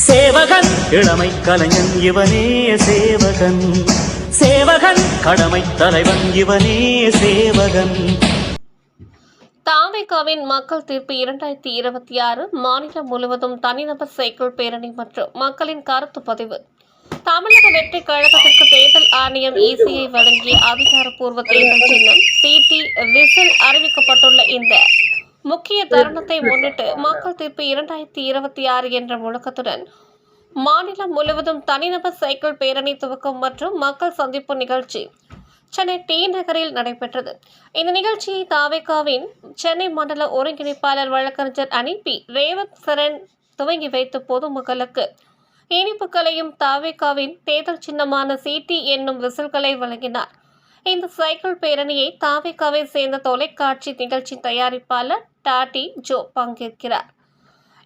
சேவகன் இளமை கலைஞன் இவனே சேவகன், சேவகன் கடமை தலைவன் இவனே சேவகன். தாவேகாவின் மக்கள் தீர்ப்பு 2026 மாநிலம் முழுவதும் தனிநபர் சைக்கிள் பேரணி மற்றும் மக்களின் கருத்து பதிவு. தமிழக வெற்றி கழகத்திற்கு தேர்தல் ஆணையம் இசிஐ வழங்கிய அதிகாரப்பூர்வ தேர்தல் சின்னம் சிடி விசில் அறிவிக்கப்பட்டுள்ள இந்த முக்கிய தருணத்தை முன்னிட்டு மக்கள் தீர்ப்பு 2026 என்ற முழக்கத்துடன் மாநிலம் முழுவதும் தனிநபர் சைக்கிள் பேரணி துவக்கம் மற்றும் மக்கள் சந்திப்பு நிகழ்ச்சி சென்னை டி நகரில் நடைபெற்றது. இந்த நிகழ்ச்சியை தாவேகாவின் சென்னை மண்டல ஒருங்கிணைப்பாளர் வழக்கறிஞர் அணி பி ரேவந்த் சரண் துவங்கி வைத்து பொதுமக்களுக்கு இனிப்புகளையும் தாவேகாவின் தேர்தல் சின்னமான சிடி என்னும் விசில்களை வழங்கினார். இந்த சைக்கிள் பேரணியை தாவேகாவை சேர்ந்த தொலைக்காட்சி நிகழ்ச்சி தயாரிப்பாளர் டாடி ஜோ பங்கேற்கிறார்.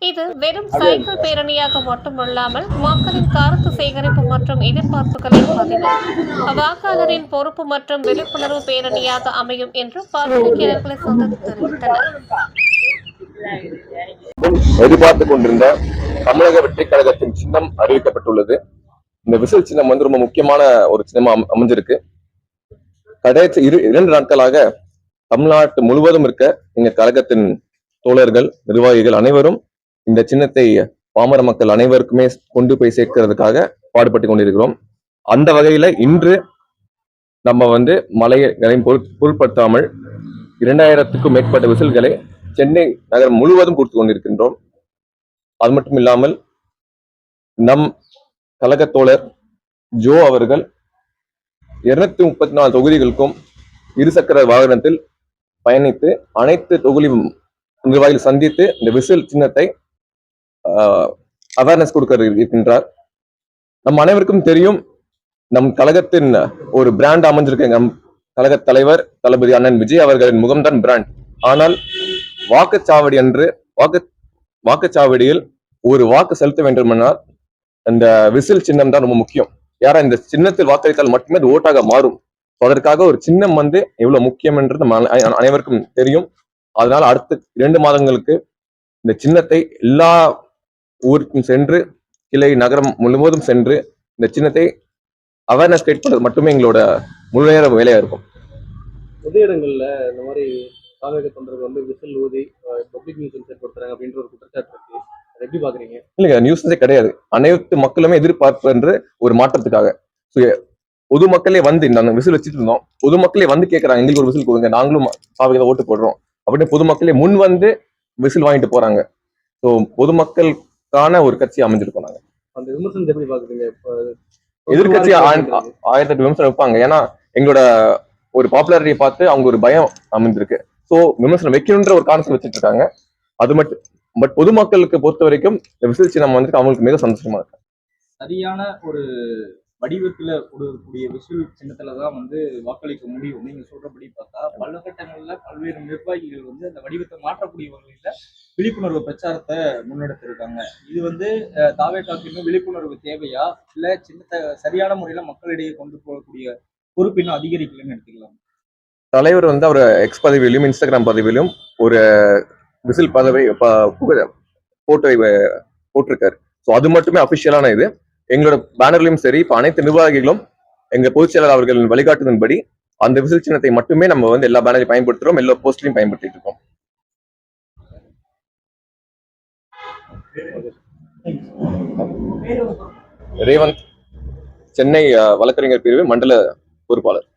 இது வெறும் சைக்கிள் பேரணியாக மட்டுமல்லாமல் மக்களின் கருத்து சேகரிப்பு மற்றும் எதிர்பார்ப்புகளை பதிவு, வாக்காளரின் பொறுப்பு மற்றும் விழிப்புணர்வு பேரணியாக அமையும் என்று பத்திரிகையாளர்களை சந்தித்து தெரிவித்தனர். எதிர்பார்த்துக் கொண்டிருந்த தமிழக வெற்றி கழகத்தின் சின்னம் அறிவிக்கப்பட்டுள்ளது. இந்த விசில் சின்னம் வந்து ரொம்ப முக்கியமான ஒரு சின்னமா அமைஞ்சிருக்கு. கடைசி 2 நாட்களாக தமிழ்நாட்டு முழுவதும் இருக்க எங்க கழகத்தின் தோழர்கள், நிர்வாகிகள் அனைவரும் இந்த சின்னத்தை பாமர மக்கள் அனைவருக்குமே கொண்டு போய் சேர்க்கிறதுக்காக பாடுபட்டு கொண்டிருக்கிறோம். அந்த வகையில இன்று நம்ம வந்து மலைகளையும் பொருட்படுத்தாமல் 2000க்கும் மேற்பட்ட விசில்களை சென்னை நகரம் முழுவதும் கொடுத்து கொண்டிருக்கின்றோம். அது மட்டும் இல்லாமல் நம் கழக தோழர் ஜோ அவர்கள் 234 தொகுதிகளுக்கும் இருசக்கர வாகனத்தில் பயணித்து அனைத்து தொகுதி நிர்வாகிகள் சந்தித்து இந்த விசில் சின்னத்தை அவேர்னஸ் கொடுக்க இருக்கின்றார். நம் அனைவருக்கும் தெரியும், நம் கழகத்தின் ஒரு பிராண்ட் அமைஞ்சிருக்க நம் கழக தலைவர் தளபதி அண்ணன் விஜய் அவர்களின் முகம்தான் பிராண்ட். ஆனால் வாக்குச்சாவடி அன்று வாக்குச்சாவடியில் ஒரு வாக்கு செலுத்த வேண்டுமென்றால் அந்த விசில் சின்னம் தான் ரொம்ப முக்கியம். யாரா இந்த சின்னத்தில் வாக்களித்தால் மட்டுமே அது ஓட்டாக மாறும். அதற்காக ஒரு சின்னம் வந்து எவ்வளவு முக்கியம் என்று நம்ம அனைவருக்கும் தெரியும். அதனால அடுத்த 2 மாதங்களுக்கு இந்த சின்னத்தை எல்லா ஊருக்கும் சென்று கிளை நகரம் முழுவதும் சென்று இந்த சின்னத்தை அவேர்னஸ் கிரியேட் பண்றது மட்டுமே எங்களோட முழு நேர வேலையா இருக்கும். பொது இடங்கள்ல இந்த மாதிரி தாவேக தொண்டர்கள் வந்து விசில் ஊதி பப்ளிக் நியூசன்ஸ் ஏற்படுத்துறாங்க அப்படின்ற ஒரு குற்றச்சாட்டு இருக்கு. அதை எப்படி பாக்குறீங்க? இல்லைங்க, நியூஸே கிடையாது. அனைத்து மக்களுமே எதிர்பார்ப்பு என்று ஒரு மாற்றத்துக்காக பொதுமக்களே வந்து நாங்கள் விசில் வச்சுட்டு இருந்தோம். பொதுமக்களே வந்து கேட்கறாங்க, எங்களுக்கு ஒரு விசில் கொடுங்க, நாங்களும் தாவேக ஓட்டு போடுறோம் அப்படின்னு பொதுமக்களே முன் வந்து விசில் வாங்கிட்டு போறாங்க. ஸோ பொதுமக்களுக்கான ஒரு கட்சி அமைஞ்சிருக்கோம் நாங்க. அந்த விமர்சனத்தை எப்படி பாக்குறீங்க? எதிர்கட்சி 1008 விமர்சனம் வைப்பாங்க. ஏன்னா எங்களோட ஒரு பாப்புலாரிட்டியை பார்த்து அவங்க ஒரு பயம் அமைஞ்சிருக்கு. ஸோ விமர்சனம் வைக்கணுன்ற ஒரு கான்செப்ட் வச்சுட்டு இருக்காங்க. அது மட்டும் பட் பொதுமக்களுக்கு பொறுத்த வரைக்கும் விசில் சின்னம் வந்துட்டு அவங்களுக்கு மிக சந்தோஷமா இருக்கு. சரியான ஒரு வடிவத்துல கொடுக்கக்கூடிய விசில் சின்னத்துலதான் வந்து வாக்களிக்க முடியும். நீங்க சொல்றபடி பார்த்தா பல கட்டங்கள்ல பல்வேறு நிர்வாகிகள் வந்து அந்த வடிவத்தை மாற்றக்கூடிய வகையில விழிப்புணர்வு பிரச்சாரத்தை முன்னெடுத்திருக்காங்க. இது வந்து தாவேகாவுக்கு இன்னும் விழிப்புணர்வு தேவையா, இல்ல சின்னத்தை சரியான முறையில மக்களிடையே கொண்டு போகக்கூடிய பொறுப்பு இன்னும் அதிகரிக்கலன்னு எடுத்துக்கலாம்? தலைவர் வந்து அவர் எக்ஸ் பதிவிலும் இன்ஸ்டாகிராம் பதிவிலும் ஒரு விசில் பதவி போட்டோ போட்டிருக்காரு. ஸோ அது மட்டுமே அபிஷியலான இது. எங்களோட பேனர்லயும் சரி, இப்ப அனைத்து நிர்வாகிகளும் எங்க பொதுச் செயலாளர் அவர்களின் வழிகாட்டுதன்படி அந்த விசில் சின்னத்தை மட்டுமே நம்ம வந்து எல்லா பேனரையும் பயன்படுத்துறோம், எல்லா போஸ்ட்லையும் பயன்படுத்திட்டு இருக்கோம். ரேவந்த், சென்னை வழக்கறிஞர் பிரிவு மண்டல பொறுப்பாளர்.